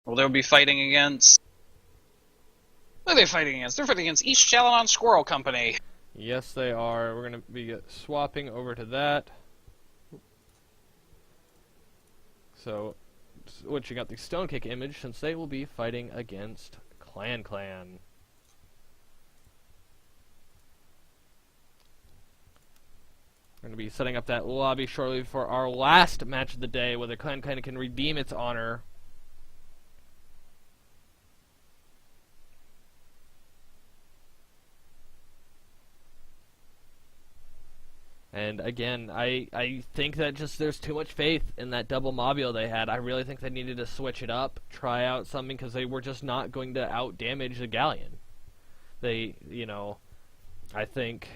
Well, they'll be fighting against... What are they fighting against? They're fighting against East Chaladon Squirrel Company. Yes, they are. We're going to be swapping over to that. So, switching out the Stonekick image, since they will be fighting against Clan. We're going to be setting up that lobby shortly for our last match of the day, whether Clan can redeem its honor. And again, I think that just there's too much faith in that double mobile they had. I really think they needed to switch it up, try out something, because they were just not going to out-damage the Galleon. They, I think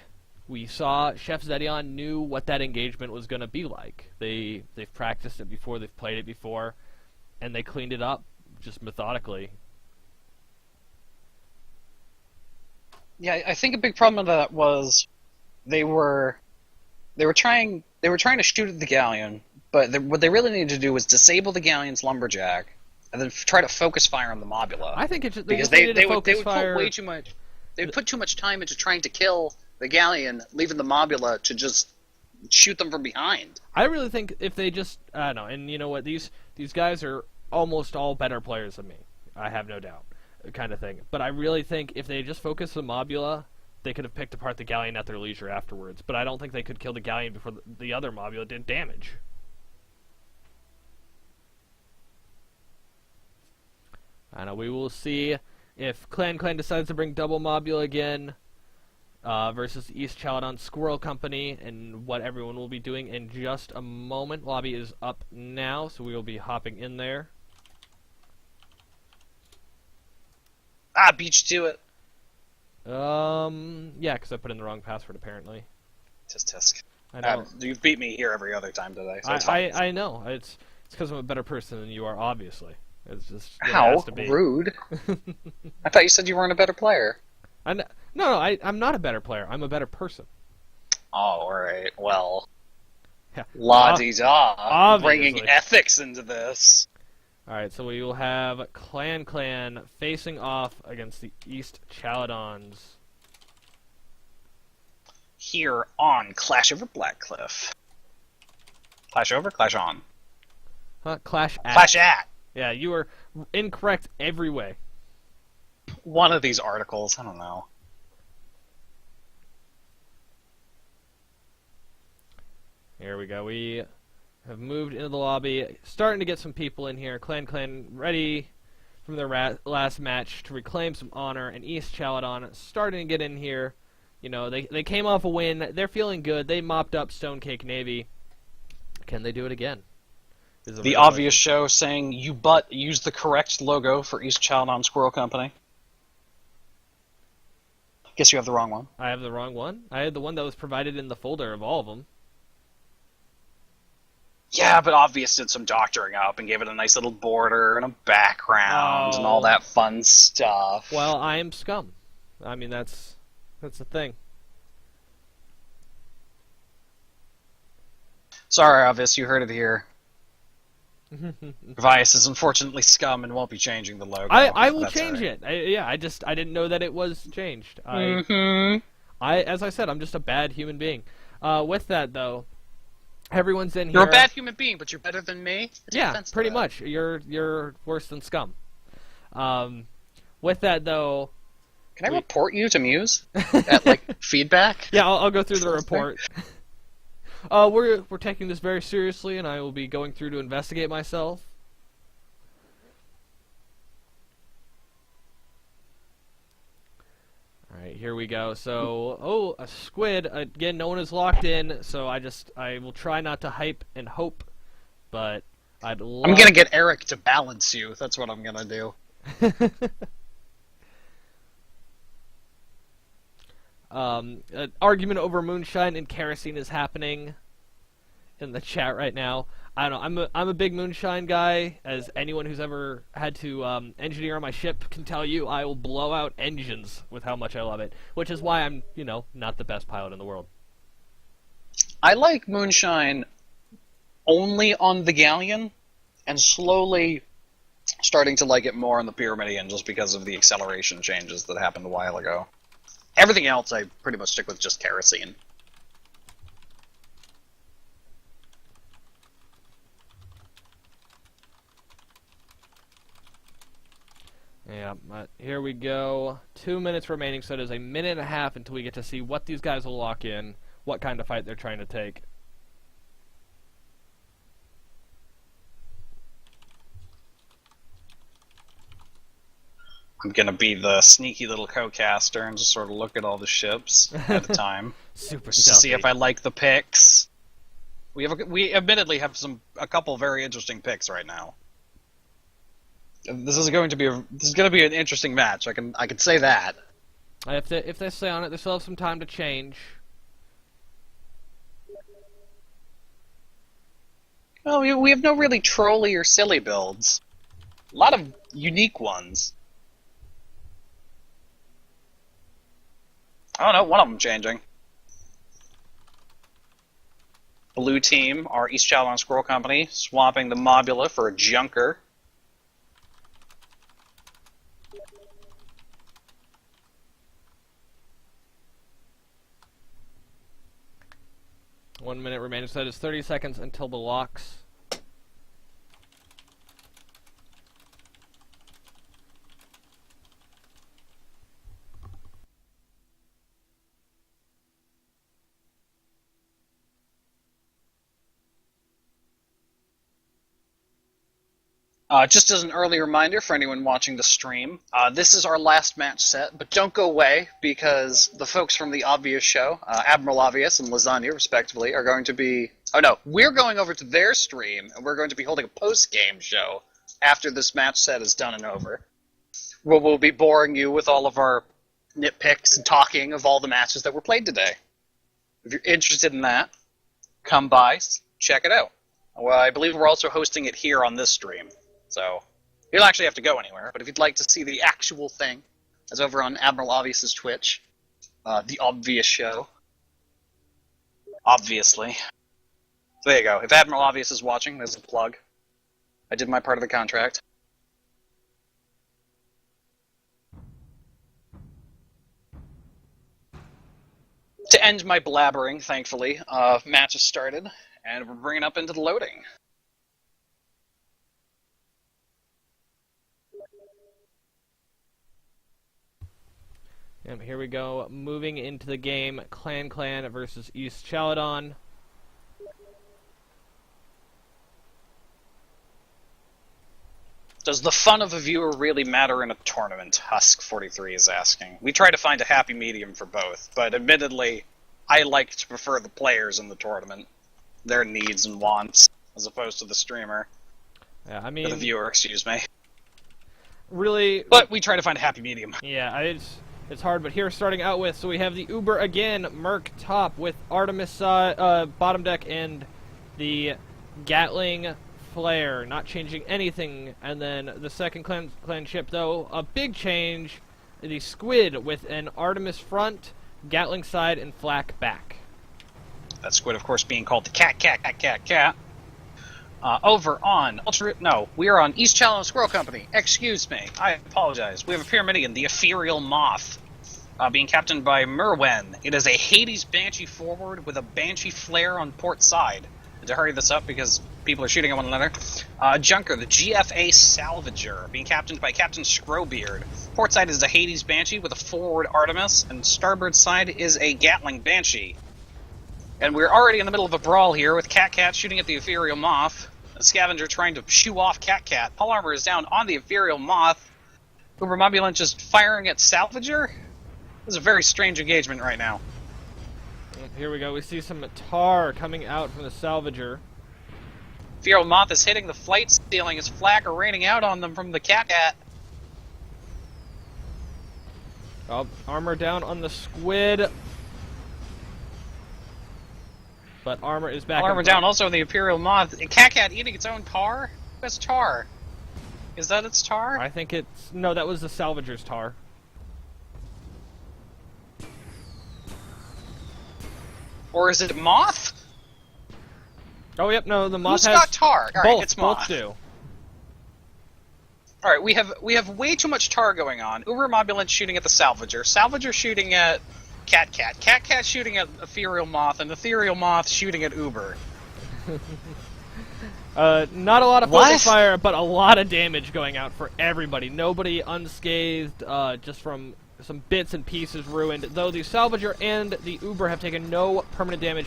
we saw Chef Zedion knew what that engagement was going to be like. They've practiced it before, they've played it before, and they cleaned it up just methodically. Yeah, I think a big problem with that was they were trying to shoot at the Galleon, but what they really needed to do was disable the Galleon's lumberjack and then try to focus fire on the Mobula. I think it's just, because they would put way too much. They would put too much time into trying to kill the Galleon, leaving the Mobula to just shoot them from behind. I really think if they just, I don't know, and you know what, these guys are almost all better players than me. I have no doubt, kind of thing. But I really think if they just focus on Mobula, they could have picked apart the Galleon at their leisure afterwards. But I don't think they could kill the Galleon before the other Mobula did damage. I know, we will see if Clan decides to bring double Mobula again versus the East Chaladon Squirrel Company, and what everyone will be doing in just a moment. Lobby is up now, so we will be hopping in there. Beat you to it. Yeah, because I put in the wrong password, apparently. Tisk. I know. You've beat me here every other time today, so it's fine. fine. I know. It's because I'm a better person than you are, obviously. It's just How has to be. rude. I thought you said you weren't a better player. No, I'm not a better player. I'm a better person. Oh, alright. Well, Yeah. la-di-da. Bringing Obviously. ethics into this. Alright, so we will have Clan facing off against the East Chaladons. Here on Clash over Blackcliff. Clash over? Clash on? Huh? Clash at. Clash at! Yeah, you were incorrect every way. One of these articles, I don't know. Here we go. We have moved into the lobby, starting to get some people in here. Clan ready from their last match to reclaim some honor, and East Chaladon starting to get in here. You know, they came off a win. They're feeling good. They mopped up Stonecake Navy. Can they do it again? The obvious show saying, you butt, use the correct logo for East Chaladon Squirrel Company. Guess you have the wrong one. I have the wrong one? I had the one that was provided in the folder of all of them. Yeah, but Obvious did some doctoring up and gave it a nice little border and a background and all that fun stuff. Well, I am scum. I mean, that's the thing. Sorry, Obvious, you heard it here. Vice is unfortunately scum and won't be changing the logo. I will change it. I didn't know that it was changed. As I said, I'm just a bad human being. With that though, everyone's in here. You're a bad human being, but you're better than me. Yeah, pretty much. You're worse than scum. With that though, can I report you to Muse at feedback? Yeah, I'll go through the report. We're taking this very seriously, and I will be going through to investigate myself. Alright, here we go. So, a squid. Again, no one is locked in, so I will try not to hype and hope, but I'm gonna get Eric to balance you. That's what I'm gonna do. An argument over moonshine and kerosene is happening in the chat right now. I don't know. I'm a big moonshine guy, as anyone who's ever had to engineer on my ship can tell you. I will blow out engines with how much I love it, which is why I'm not the best pilot in the world. I like moonshine only on the Galleon, and slowly starting to like it more on the Pyramidion just because of the acceleration changes that happened a while ago. Everything else I pretty much stick with just kerosene. Yeah, here we go. 2 minutes remaining, so it is a minute and a half until we get to see what these guys will lock in, what kind of fight they're trying to take. I'm gonna be the sneaky little co-caster and just sort of look at all the ships at a time. Super just stealthy. to see if I like the picks. We admittedly have a couple very interesting picks right now. This is going to be an interesting match. I can say that. If they stay on it, they still have some time to change. Well, we have no really trolly or silly builds. A lot of unique ones. I don't know, one of them changing. Blue team, our East Chaladon Squirrel Company, swapping the Mobula for a Junker. One minute remaining, so that is 30 seconds until the locks. Just as an early reminder for anyone watching the stream, this is our last match set, but don't go away because the folks from the Obvious show, Admiral Obvious and Lasagna, respectively, are going to be... Oh no, we're going over to their stream, and we're going to be holding a post-game show after this match set is done and over. Where we'll be boring you with all of our nitpicks and talking of all the matches that were played today. If you're interested in that, come by, check it out. Well, I believe we're also hosting it here on this stream. So, you don't actually have to go anywhere, but if you'd like to see the actual thing, it's over on Admiral Obvious's Twitch, the Obvious show. Obviously. So there you go. If Admiral Obvious is watching, there's a plug. I did my part of the contract. To end my blabbering, thankfully, match has started, and we're bringing up into the loading. And here we go, moving into the game, Clan versus East Chaladon. Does the fun of a viewer really matter in a tournament? Husk43 is asking. We try to find a happy medium for both, but admittedly, I like to prefer the players in the tournament, their needs and wants, as opposed to the streamer. Yeah, I mean... Or the viewer, excuse me. Really... But we try to find a happy medium. Yeah, it's hard, but here starting out with, so we have the Uber again, Merc top with Artemis bottom deck and the Gatling Flare, not changing anything. And then the second clan ship, though, a big change, the Squid with an Artemis front, Gatling side, and Flak back. That Squid, of course, being called the Cat. Over on we are on East Chaladon Squirrel Company. Excuse me, I apologize. We have a Pyramidion, the Ethereal Moth, being captained by Merwen. It is a Hades Banshee forward with a Banshee flare on port side. And to hurry this up because people are shooting at one another, Junker, the GFA Salvager, being captained by Captain Scrowbeard. Port side is a Hades Banshee with a forward Artemis, and starboard side is a Gatling Banshee. And we're already in the middle of a brawl here with Cat shooting at the Ethereal Moth. A Scavenger trying to shoo off Cat. Hull armor is down on the Ethereal Moth. Uber Mobulant just firing at Salvager? This is a very strange engagement right now. Here we go. We see some tar coming out from the Salvager. Ethereal Moth is hitting the flight ceiling as flak are raining out on them from the Cat. Oh, armor down on the Squid. But armor is back. Armor down also on the Imperial Moth. Cat eating its own tar? What's tar? Is that its tar? I think it's... No, that was the Salvager's tar. Or is it Moth? Oh, yep, no, the Moth Who's has... got tar? Alright, it's Moth. Both do. All right, we have way too much tar going on. Uber Mobulence shooting at the Salvager. Salvager shooting at Cat Cat. Cat Cat shooting at Ethereal Moth, and Ethereal Moth shooting at Uber. Not a lot of focus fire, but a lot of damage going out for everybody. Nobody unscathed, just from some bits and pieces ruined. Though the Salvager and the Uber have taken no permanent damage.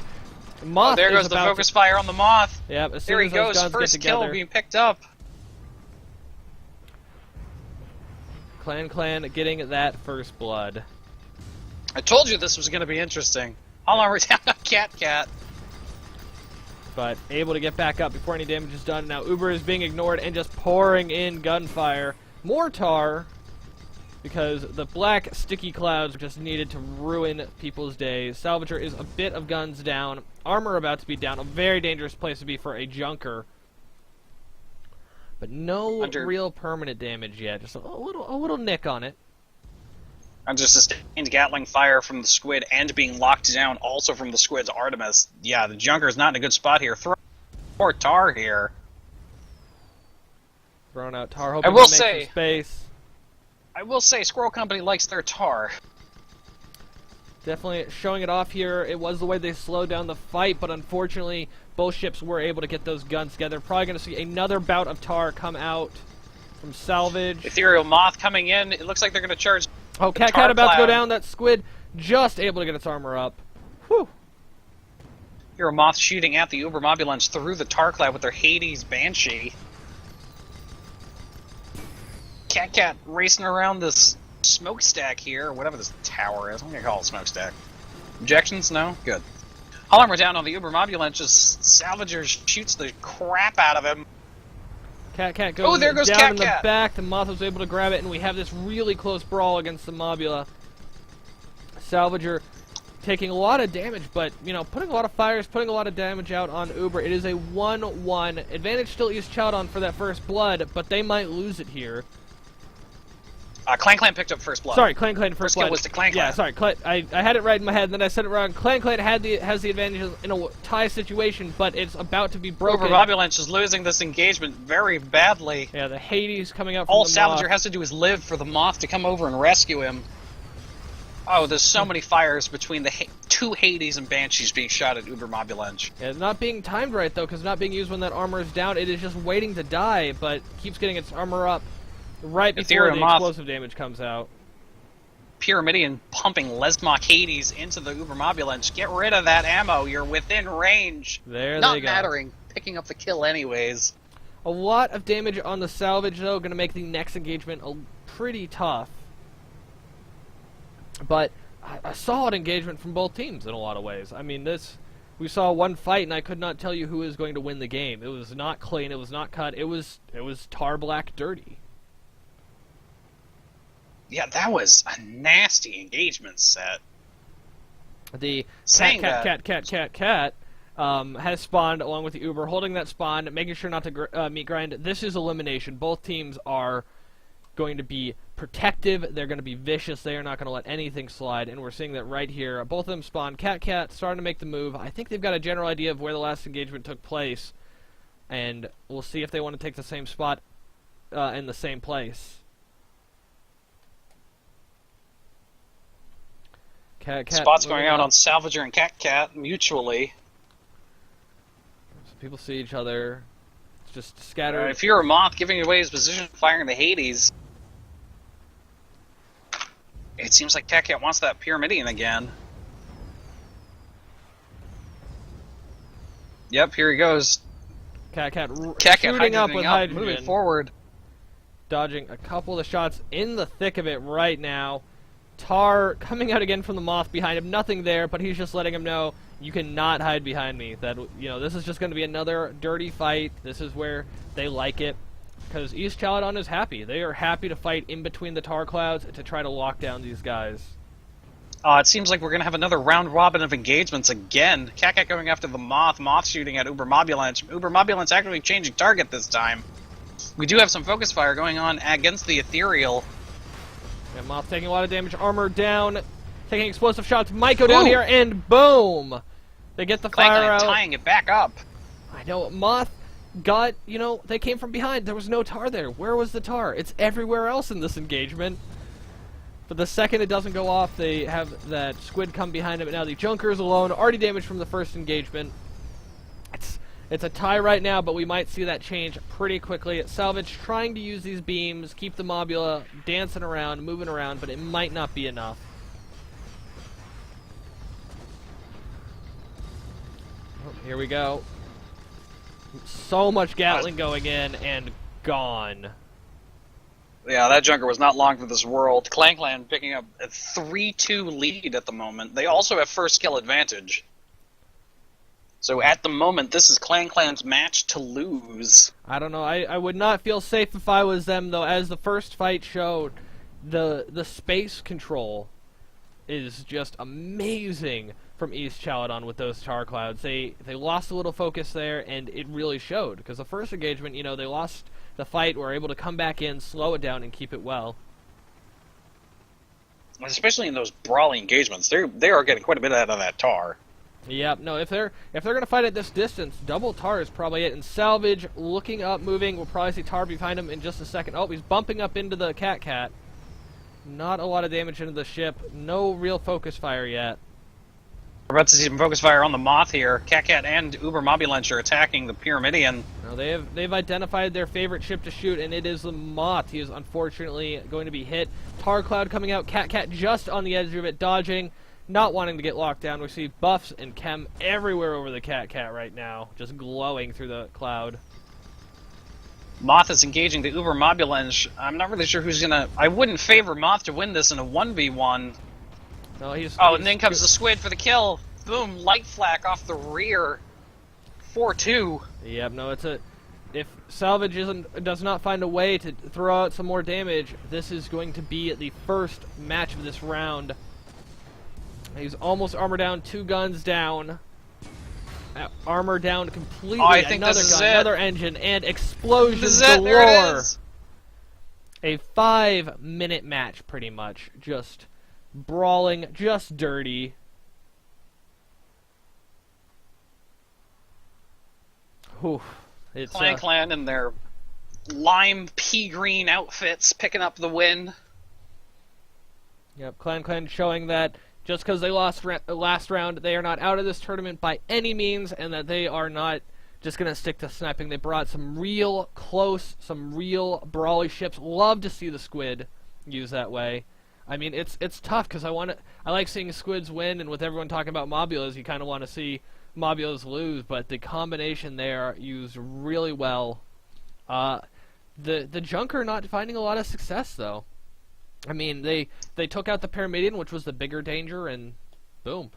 Moth there goes the focus fire on the Moth. Yep, as there soon he as those goes. guns First get together, kill being picked up. Clan getting that first blood. I told you this was going to be interesting. How long we're down on Cat Cat? But able to get back up before any damage is done. Now Uber is being ignored and just pouring in gunfire. More tar, because the black sticky clouds just needed to ruin people's days. Salvager is a bit of guns down. Armor about to be down. A very dangerous place to be for a junker. But no real permanent damage yet. Just a little nick on it. Under sustained Gatling fire from the Squid and being locked down also from the Squid's Artemis. Yeah, the Junker's not in a good spot here. Throw more tar here. Throwing out tar, hoping to make some space. I will say, Squirrel Company likes their tar. Definitely showing it off here. It was the way they slowed down the fight, but unfortunately, both ships were able to get those guns together. Probably going to see another bout of tar come out from Salvage. Ethereal Moth coming in. It looks like they're going to charge. Oh, Cat about to go down. That Squid just able to get its armor up. Whew. Ethereal Moth shooting at the Uber Mobulence through the tar cloud with their Hades Banshee. Cat racing around this smokestack here, or whatever this tower is. I'm going to call it smokestack. Objections? No? Good. All armor down on the Uber Mobulence, just Salvager shoots the crap out of him. Cat goes, there goes down Cat in the Cat. back. The Moth was able to grab it, and we have this really close brawl against the Mobula. Salvager taking a lot of damage, but, you know, putting a lot of fires, putting a lot of damage out on Uber. It is a 1-1. Advantage still East Chaladon for that first blood, but they might lose it here. Clan picked up first blood. Sorry, Clan first blood. Kill was to Clan. Yeah, sorry. I had it right in my head, and then I said it wrong. Clan has the advantage in a tie situation, but it's about to be broken. Uber Mobulence is losing this engagement very badly. Yeah, the Hades coming up from All the Salvager Moth. has to do is live for the Moth to come over and rescue him. Oh, there's so many fires between the two Hades and Banshees being shot at Uber Mobulence. Yeah, not being timed right, though, because not being used when that armor is down. It is just waiting to die, but keeps getting its armor up right before the explosive damage comes out. Pyramidion pumping Lesmok Hades into the Uber Mobulence. Get rid of that ammo. You're within range. There Not they go. mattering. Picking up the kill anyways. A lot of damage on the Salvage, though, going to make the next engagement pretty tough. But a solid engagement from both teams in a lot of ways. I mean, we saw one fight, and I could not tell you who was going to win the game. It was not clean. It was not cut. It was tar black dirty. Yeah, that was a nasty engagement set. The Cat has spawned along with the Uber, holding that spawn, making sure not to meet grind. This is elimination. Both teams are going to be protective. They're going to be vicious. They are not going to let anything slide, and we're seeing that right here. Both of them spawn. Cat starting to make the move. I think they've got a general idea of where the last engagement took place, and we'll see if they want to take the same spot in the same place. Spots going out on Salvager and Cat mutually. So people see each other. It's just scattered. If you're a Moth giving away his position, firing the Hades, it seems like Cat wants that Pyramidion again. Yep, here he goes. Cat shooting up with hydrogen, moving forward, dodging a couple of shots in the thick of it right now. Tar coming out again from the Moth behind him. Nothing there, but he's just letting him know, you cannot hide behind me. That, you know, this is just going to be another dirty fight. This is where they like it, because East Chaladon is happy. They are happy to fight in between the tar clouds to try to lock down these guys. It seems like we're going to have another round robin of engagements again. Cat going after the Moth. Moth shooting at Uber Mobulence. Uber Mobulence actually changing target this time. We do have some focus fire going on against the Ethereal. And Moth taking a lot of damage, armor down, taking explosive shots. Might go down here, and boom! They get the fire out. Tying it back up. I know, Moth got, they came from behind. There was no tar there. Where was the tar? It's everywhere else in this engagement. But the second it doesn't go off, they have that squid come behind him. And now the Junker is alone, already damaged from the first engagement. It's a tie right now, but we might see that change pretty quickly. Salvage trying to use these beams, keep the Mobula dancing around, moving around, but it might not be enough. Oh, here we go. So much Gatling going in and gone. Yeah, that Junker was not long for this world. Clan picking up a 3-2 lead at the moment. They also have first kill advantage. So at the moment, this is Clan's match to lose. I don't know. I would not feel safe if I was them, though. As the first fight showed, the space control is just amazing from East Chaladon with those tar clouds. They lost a little focus there, and it really showed. Because the first engagement, they lost the fight, were able to come back in, slow it down, and keep it well. Especially in those brawling engagements, they are getting quite a bit out of that tar. Yep, no, if they're gonna fight at this distance, double tar is probably it. And Salvage looking up, moving. We'll probably see tar behind him in just a second. Oh, he's bumping up into the Cat. Not a lot of damage into the ship. No real focus fire yet. We're about to see some focus fire on the Moth here. Cat and Uber Mobulench are attacking the Pyramidian. No, they've identified their favorite ship to shoot, and it is the Moth. He is unfortunately going to be hit. Tar cloud coming out. Cat just on the edge of it, dodging. Not wanting to get locked down. We see buffs and chem everywhere over the Cat right now, just glowing through the cloud. Moth is engaging the Uber Mobulench. I'm not really sure who's gonna... I wouldn't favor Moth to win this in a 1v1. No, and then comes the Squid for the kill. Boom, light flak off the rear. 4-2. Yep, no, if Salvage does not find a way to throw out some more damage, this is going to be the first match of this round. He's almost armor down, 2 guns down. Armor down completely. I think another this is gun, it. another engine, and explosions This is it. galore. There it is. A 5-minute match, pretty much. Just brawling, just dirty. Whew. It's Clan in their lime pea green outfits picking up the win. Yep, Clan showing that just because they lost last round, they are not out of this tournament by any means, and that they are not just going to stick to sniping. They brought some real close, some real brawly ships. Love to see the Squid used that way. I mean, it's tough because I like seeing Squids win, and with everyone talking about Mobulas, you kind of want to see Mobulas lose, but the combination there used really well. The Junker not finding a lot of success, though. I mean, they took out the Pyramidian, which was the bigger danger, and boom.